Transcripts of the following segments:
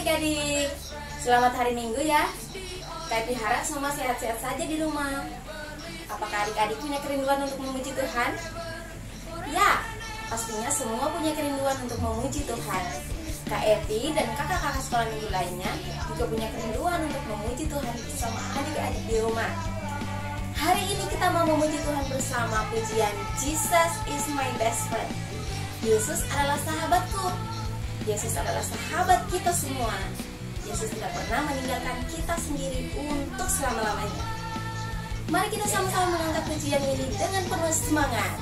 adik-adik, selamat hari Minggu ya. Kak harap semua sehat-sehat saja di rumah. Apakah adik-adik punya kerinduan untuk memuji Tuhan? Ya, pastinya semua punya kerinduan untuk memuji Tuhan. Kak Evi dan kakak-kakak sekolah minggu lainnya juga punya kerinduan untuk memuji Tuhan bersama adik-adik di rumah. Hari ini kita mau memuji Tuhan bersama pujian Jesus is my best friend. Yesus adalah sahabatku. Yesus adalah sahabat kita semua. Yesus tidak pernah meninggalkan kita sendiri untuk selama-lamanya. Mari kita sama-sama mengangkat pujian ini dengan penuh semangat.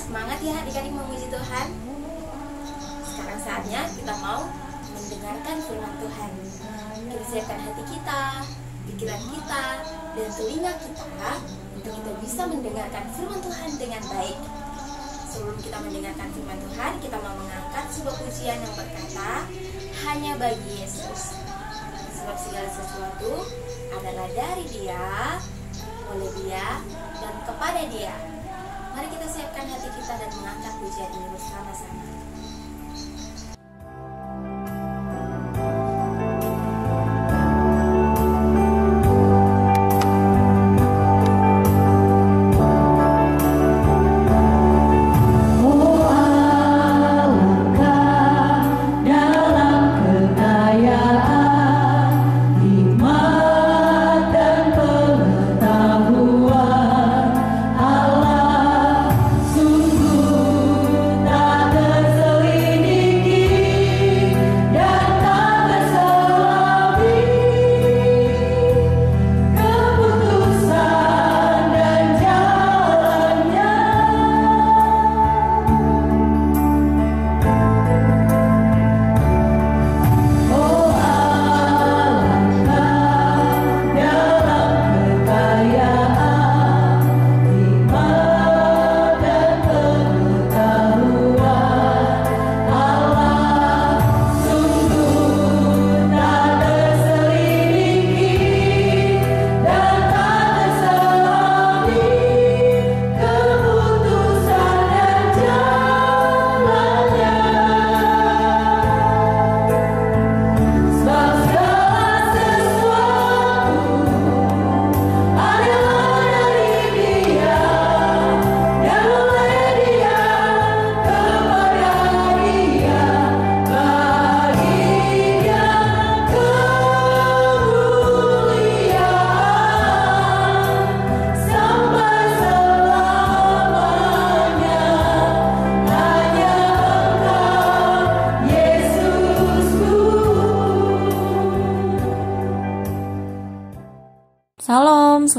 Semangat ya adik-adik memuji Tuhan. Sekarang saatnya kita mau mendengarkan firman Tuhan. Kita siapkan hati kita, pikiran kita, dan telinga kita untuk kita bisa mendengarkan firman Tuhan dengan baik. Sebelum kita mendengarkan firman Tuhan, kita mau mengangkat sebuah pujian yang berkata, hanya bagi Yesus. Sebab segala sesuatu adalah dari Dia, oleh Dia, dan kepada Dia. Mari kita siapkan hati kita dan mengangkat pujian ini bersama-sama. Allah sungguh tak terseluruh.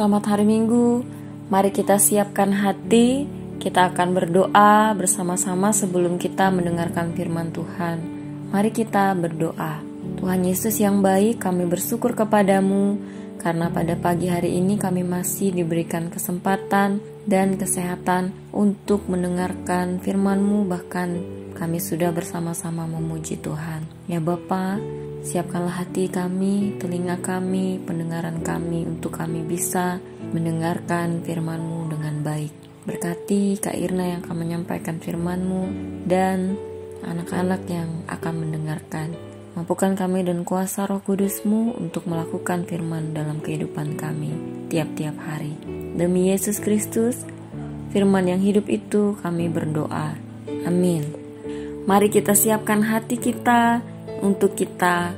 selamat hari Minggu. Mari kita siapkan hati, kita akan berdoa bersama-sama sebelum kita mendengarkan firman Tuhan. Mari kita berdoa. Tuhan Yesus yang baik, kami bersyukur kepadamu karena pada pagi hari ini kami masih diberikan kesempatan dan kesehatan untuk mendengarkan firman-Mu, bahkan kami sudah bersama-sama memuji Tuhan. Ya Bapa, siapkanlah hati kami, telinga kami, pendengaran kami untuk kami bisa mendengarkan firman-Mu dengan baik. Berkati Kak Irna yang akan menyampaikan firman-Mu dan anak-anak yang akan mendengarkan. Mampukan kami dan kuasa Roh Kudus-Mu untuk melakukan firman dalam kehidupan kami tiap-tiap hari. Demi Yesus Kristus, firman yang hidup itu kami berdoa. Amin. Mari kita siapkan hati kita untuk kita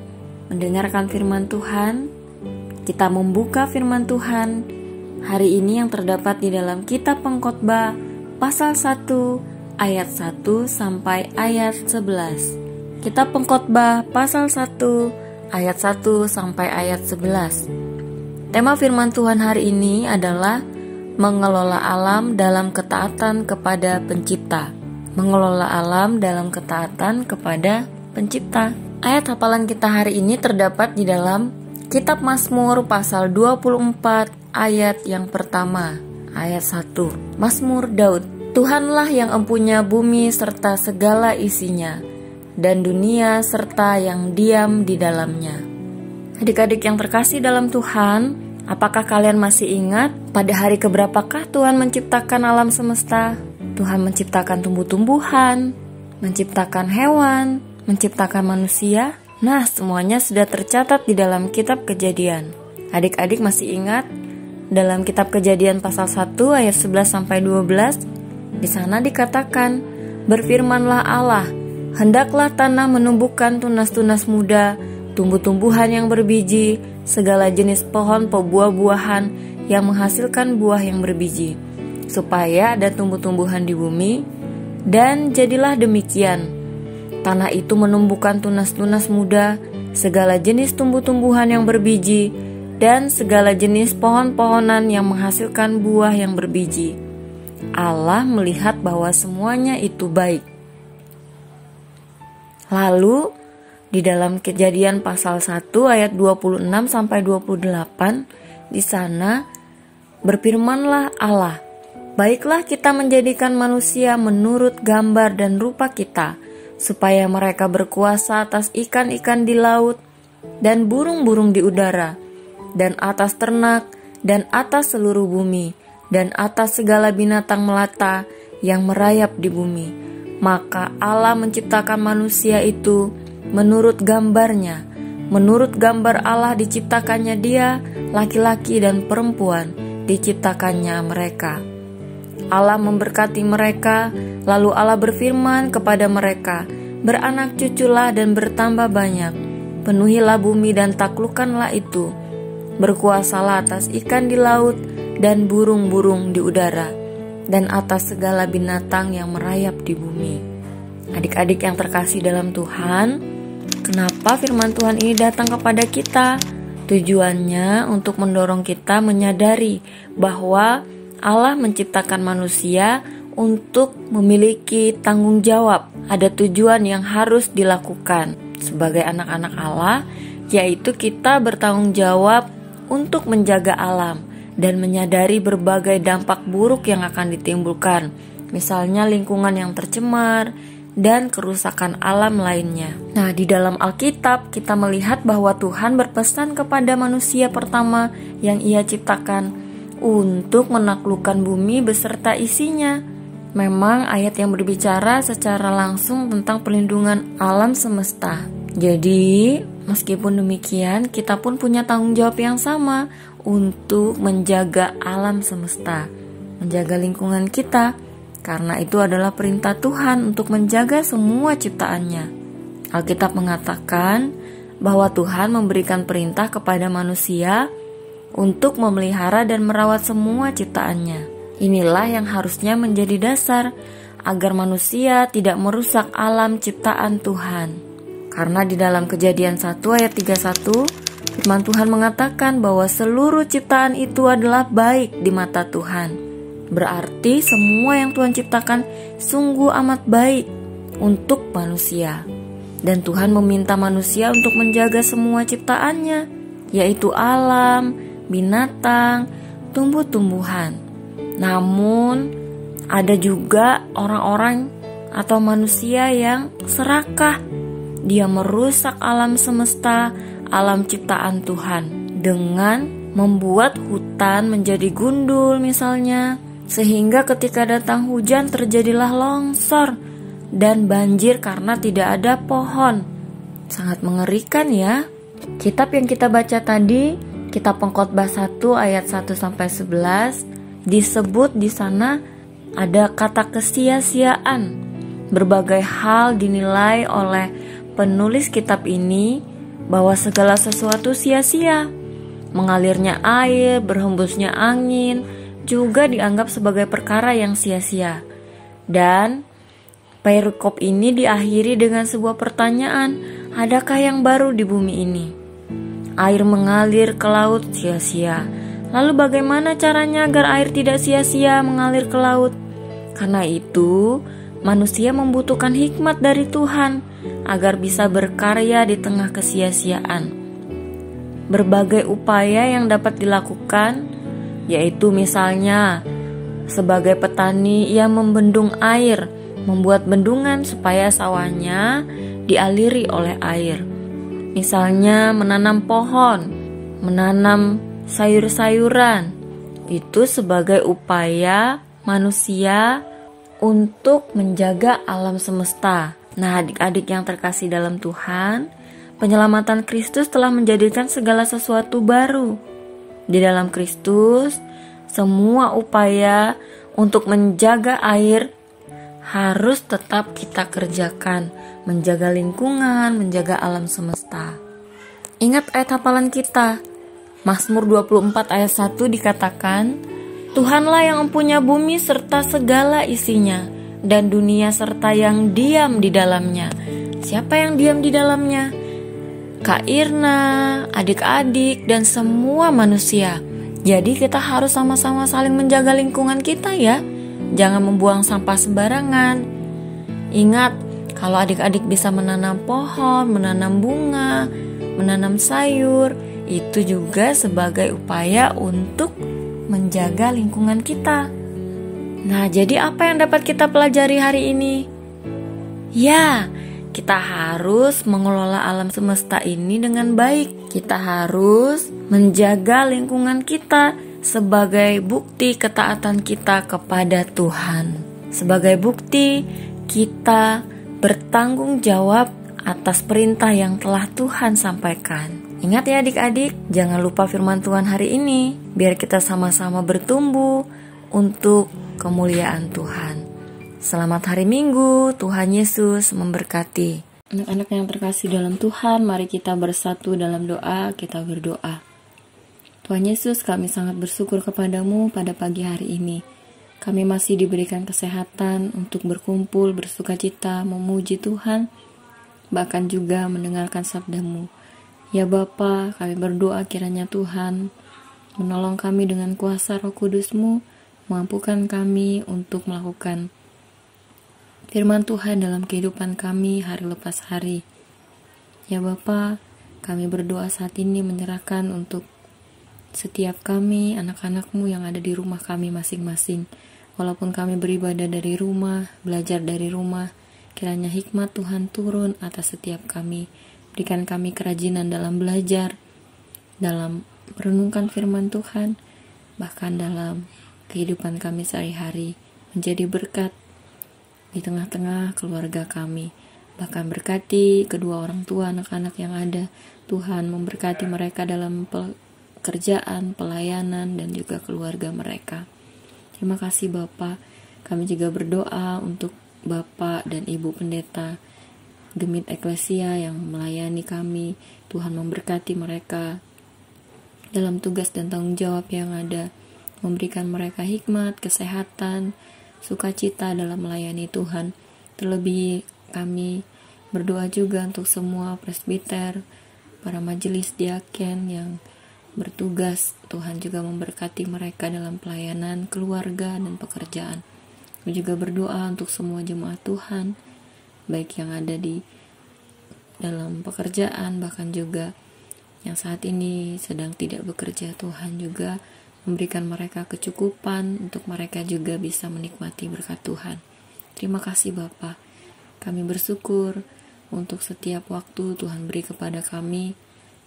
mendengarkan firman Tuhan. Kita membuka firman Tuhan hari ini yang terdapat di dalam kitab Pengkhotbah pasal 1 ayat 1 sampai ayat 11. Kitab Pengkhotbah pasal 1 ayat 1 sampai ayat 11. Tema firman Tuhan hari ini adalah mengelola alam dalam ketaatan kepada Pencipta. Mengelola alam dalam ketaatan kepada Pencipta. Ayat hafalan kita hari ini terdapat di dalam kitab Mazmur pasal 24 ayat yang pertama, ayat 1. Mazmur Daud. Tuhanlah yang empunya bumi serta segala isinya, dan dunia serta yang diam di dalamnya. Adik-adik yang terkasih dalam Tuhan, apakah kalian masih ingat pada hari keberapakah Tuhan menciptakan alam semesta? Tuhan menciptakan tumbuh-tumbuhan, menciptakan hewan, menciptakan manusia. Nah, semuanya sudah tercatat di dalam kitab Kejadian. Adik-adik masih ingat dalam kitab Kejadian pasal 1 ayat 11 sampai 12? Di sana dikatakan, "Berfirmanlah Allah, hendaklah tanah menumbuhkan tunas-tunas muda, tumbuh-tumbuhan yang berbiji, segala jenis pohon buah-buahan yang menghasilkan buah yang berbiji, supaya ada tumbuh-tumbuhan di bumi." Dan jadilah demikian. Tanah itu menumbuhkan tunas-tunas muda, segala jenis tumbuh-tumbuhan yang berbiji, dan segala jenis pohon-pohonan yang menghasilkan buah yang berbiji. Allah melihat bahwa semuanya itu baik. Lalu, di dalam Kejadian pasal 1 ayat 26 sampai 28, di sana berfirmanlah Allah, "Baiklah kita menjadikan manusia menurut gambar dan rupa kita, supaya mereka berkuasa atas ikan-ikan di laut dan burung-burung di udara, dan atas ternak, dan atas seluruh bumi, dan atas segala binatang melata yang merayap di bumi." Maka Allah menciptakan manusia itu menurut gambarnya. Menurut gambar Allah diciptakannya dia, laki-laki dan perempuan diciptakannya mereka. Allah memberkati mereka, lalu Allah berfirman kepada mereka, "Beranak cuculah dan bertambah banyak, penuhilah bumi dan taklukkanlah itu, berkuasalah atas ikan di laut dan burung-burung di udara, dan atas segala binatang yang merayap di bumi." Adik-adik yang terkasih dalam Tuhan, kenapa firman Tuhan ini datang kepada kita? Tujuannya untuk mendorong kita menyadari bahwa Allah menciptakan manusia untuk memiliki tanggung jawab. Ada tujuan yang harus dilakukan sebagai anak-anak Allah, yaitu kita bertanggung jawab untuk menjaga alam dan menyadari berbagai dampak buruk yang akan ditimbulkan, misalnya lingkungan yang tercemar dan kerusakan alam lainnya. Nah, di dalam Alkitab kita melihat bahwa Tuhan berpesan kepada manusia pertama yang Ia ciptakan untuk menaklukkan bumi beserta isinya. Memang ayat yang berbicara secara langsung tentang perlindungan alam semesta. Jadi, meskipun demikian, kita pun punya tanggung jawab yang sama untuk menjaga alam semesta, menjaga lingkungan kita, karena itu adalah perintah Tuhan untuk menjaga semua ciptaannya. Alkitab mengatakan bahwa Tuhan memberikan perintah kepada manusia untuk memelihara dan merawat semua ciptaannya. Inilah yang harusnya menjadi dasar agar manusia tidak merusak alam ciptaan Tuhan. Karena di dalam Kejadian 1 ayat 31, Firman Tuhan mengatakan bahwa seluruh ciptaan itu adalah baik di mata Tuhan. Berarti semua yang Tuhan ciptakan sungguh amat baik untuk manusia. Dan Tuhan meminta manusia untuk menjaga semua ciptaannya, yaitu alam, binatang, tumbuh-tumbuhan. Namun ada juga orang-orang atau manusia yang serakah. Dia merusak alam semesta, alam ciptaan Tuhan, dengan membuat hutan menjadi gundul misalnya, sehingga ketika datang hujan terjadilah longsor dan banjir karena tidak ada pohon. Sangat mengerikan ya. Kitab yang kita baca tadi, kitab Pengkhotbah 1 ayat 1-11, disebut di sana ada kata kesia-siaan. Berbagai hal dinilai oleh penulis kitab ini bahwa segala sesuatu sia-sia. Mengalirnya air, berhembusnya angin juga dianggap sebagai perkara yang sia-sia. Dan perikop ini diakhiri dengan sebuah pertanyaan, adakah yang baru di bumi ini? Air mengalir ke laut sia-sia. Lalu bagaimana caranya agar air tidak sia-sia mengalir ke laut? Karena itu, manusia membutuhkan hikmat dari Tuhan agar bisa berkarya di tengah kesia-siaan. Berbagai upaya yang dapat dilakukan, yaitu misalnya sebagai petani ia membendung air, membuat bendungan supaya sawahnya dialiri oleh air. Misalnya menanam pohon, menanam sayur-sayuran. Itu sebagai upaya manusia untuk menjaga alam semesta. Nah, adik-adik yang terkasih dalam Tuhan, penyelamatan Kristus telah menjadikan segala sesuatu baru. Di dalam Kristus, semua upaya untuk menjaga air harus tetap kita kerjakan, menjaga lingkungan, menjaga alam semesta. Ingat ayat hafalan kita, Mazmur 24 ayat 1 dikatakan, Tuhanlah yang mempunyai bumi serta segala isinya, dan dunia serta yang diam di dalamnya. Siapa yang diam di dalamnya? Kak Irna, adik-adik, dan semua manusia. Jadi kita harus sama-sama saling menjaga lingkungan kita ya. Jangan membuang sampah sembarangan. Ingat, kalau adik-adik bisa menanam pohon, menanam bunga, menanam sayur, itu juga sebagai upaya untuk menjaga lingkungan kita. Nah, jadi apa yang dapat kita pelajari hari ini? Ya, kita harus mengelola alam semesta ini dengan baik. Kita harus menjaga lingkungan kita sebagai bukti ketaatan kita kepada Tuhan. Sebagai bukti kita bertanggung jawab atas perintah yang telah Tuhan sampaikan. Ingat ya adik-adik, jangan lupa firman Tuhan hari ini, biar kita sama-sama bertumbuh untuk kemuliaan Tuhan. Selamat hari Minggu, Tuhan Yesus memberkati. Anak-anak yang terkasih dalam Tuhan, mari kita bersatu dalam doa, kita berdoa. Tuhan Yesus, kami sangat bersyukur kepadamu pada pagi hari ini. Kami masih diberikan kesehatan untuk berkumpul, bersukacita, memuji Tuhan, bahkan juga mendengarkan sabda-Mu. Ya Bapa, kami berdoa kiranya Tuhan menolong kami dengan kuasa Roh Kudus-Mu, mampukan kami untuk melakukan firman Tuhan dalam kehidupan kami hari lepas hari. Ya Bapa, kami berdoa saat ini menyerahkan untuk setiap kami, anak-anak-Mu yang ada di rumah kami masing-masing. Walaupun kami beribadah dari rumah, belajar dari rumah, kiranya hikmat Tuhan turun atas setiap kami. Berikan kami kerajinan dalam belajar, dalam merenungkan firman Tuhan, bahkan dalam kehidupan kami sehari-hari, menjadi berkat di tengah-tengah keluarga kami. Bahkan berkati kedua orang tua anak-anak yang ada. Tuhan memberkati mereka dalam pekerjaan, pelayanan, dan juga keluarga mereka. Terima kasih Bapak. Kami juga berdoa untuk Bapak dan Ibu Pendeta Gemit Eklesia yang melayani kami. Tuhan memberkati mereka dalam tugas dan tanggung jawab yang ada, memberikan mereka hikmat, kesehatan, sukacita dalam melayani Tuhan. Terlebih kami berdoa juga untuk semua presbiter, para majelis diaken yang bertugas. Tuhan juga memberkati mereka dalam pelayanan keluarga dan pekerjaan. Aku juga berdoa untuk semua jemaat Tuhan, baik yang ada di dalam pekerjaan, bahkan juga yang saat ini sedang tidak bekerja. Tuhan juga memberikan mereka kecukupan untuk mereka juga bisa menikmati berkat Tuhan. Terima kasih Bapa. Kami bersyukur untuk setiap waktu Tuhan beri kepada kami.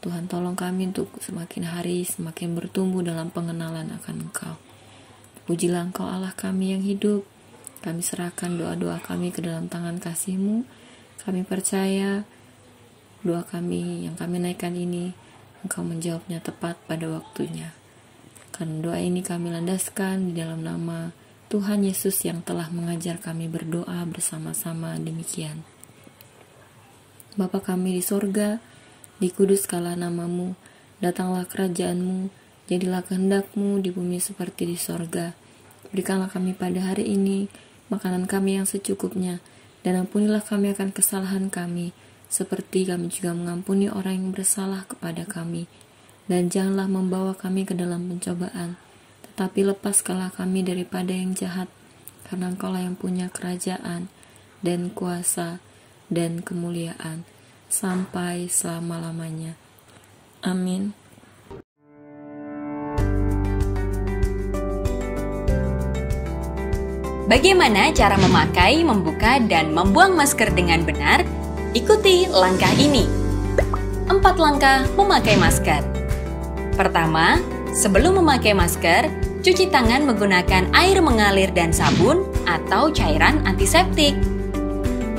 Tuhan tolong kami untuk semakin hari semakin bertumbuh dalam pengenalan akan Engkau. Pujilah Engkau Allah kami yang hidup. Kami serahkan doa-doa kami ke dalam tangan kasih-Mu. Kami percaya doa kami yang kami naikkan ini, Engkau menjawabnya tepat pada waktunya. Karena doa ini kami landaskan di dalam nama Tuhan Yesus yang telah mengajar kami berdoa bersama-sama demikian. Bapa kami di sorga, dikuduskanlah nama-Mu, datanglah kerajaan-Mu, jadilah kehendak-Mu di bumi seperti di sorga. Berikanlah kami pada hari ini makanan kami yang secukupnya, dan ampunilah kami akan kesalahan kami, seperti kami juga mengampuni orang yang bersalah kepada kami. Dan janganlah membawa kami ke dalam pencobaan, tetapi lepaskanlah kami daripada yang jahat, karena Engkau-lah yang punya kerajaan, dan kuasa, dan kemuliaan, sampai selama-lamanya. Amin. Bagaimana cara memakai, membuka, dan membuang masker dengan benar? Ikuti langkah ini. 4 langkah memakai masker. Pertama, sebelum memakai masker, cuci tangan menggunakan air mengalir dan sabun atau cairan antiseptik.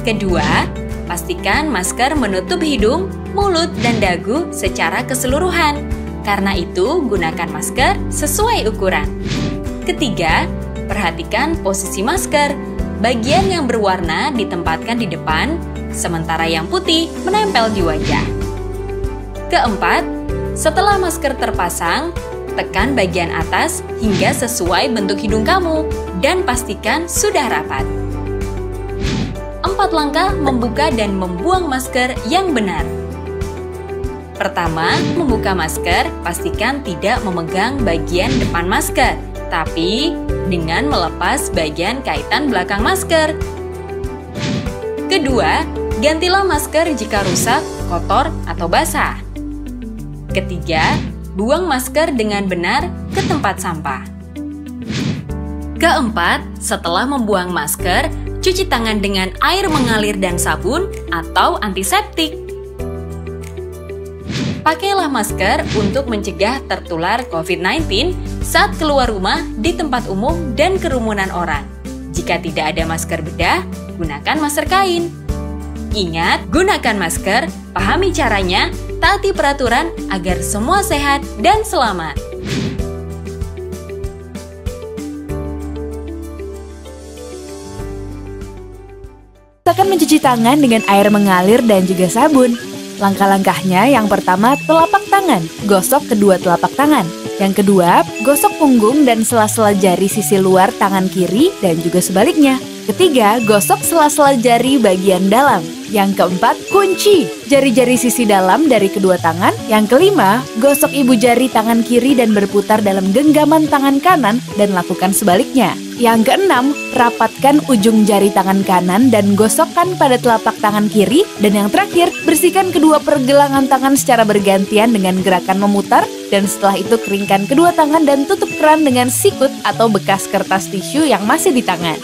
Kedua, pastikan masker menutup hidung, mulut, dan dagu secara keseluruhan. Karena itu, gunakan masker sesuai ukuran. Ketiga, perhatikan posisi masker. Bagian yang berwarna ditempatkan di depan, sementara yang putih menempel di wajah. Keempat, setelah masker terpasang, tekan bagian atas hingga sesuai bentuk hidung kamu dan pastikan sudah rapat. 4 langkah membuka dan membuang masker yang benar. Pertama, membuka masker, pastikan tidak memegang bagian depan masker, tapi dengan melepas bagian kaitan belakang masker. Kedua, gantilah masker jika rusak, kotor, atau basah. Ketiga, buang masker dengan benar ke tempat sampah. Keempat, setelah membuang masker, cuci tangan dengan air mengalir dan sabun atau antiseptik. Pakailah masker untuk mencegah tertular COVID-19 saat keluar rumah di tempat umum dan kerumunan orang. Jika tidak ada masker bedah, gunakan masker kain. Ingat, gunakan masker, pahami caranya, taati peraturan agar semua sehat dan selamat. Akan mencuci tangan dengan air mengalir dan juga sabun. Langkah-langkahnya yang pertama, telapak tangan, gosok kedua telapak tangan. Yang kedua, gosok punggung dan sela-sela jari sisi luar tangan kiri dan juga sebaliknya. Ketiga, gosok sela-sela jari bagian dalam. Yang keempat, kunci jari-jari sisi dalam dari kedua tangan. Yang kelima, gosok ibu jari tangan kiri dan berputar dalam genggaman tangan kanan dan lakukan sebaliknya. Yang keenam, rapatkan ujung jari tangan kanan dan gosokkan pada telapak tangan kiri. Dan yang terakhir, bersihkan kedua pergelangan tangan secara bergantian dengan gerakan memutar. Dan setelah itu keringkan kedua tangan dan tutup keran dengan sikut atau bekas kertas tisu yang masih di tangan.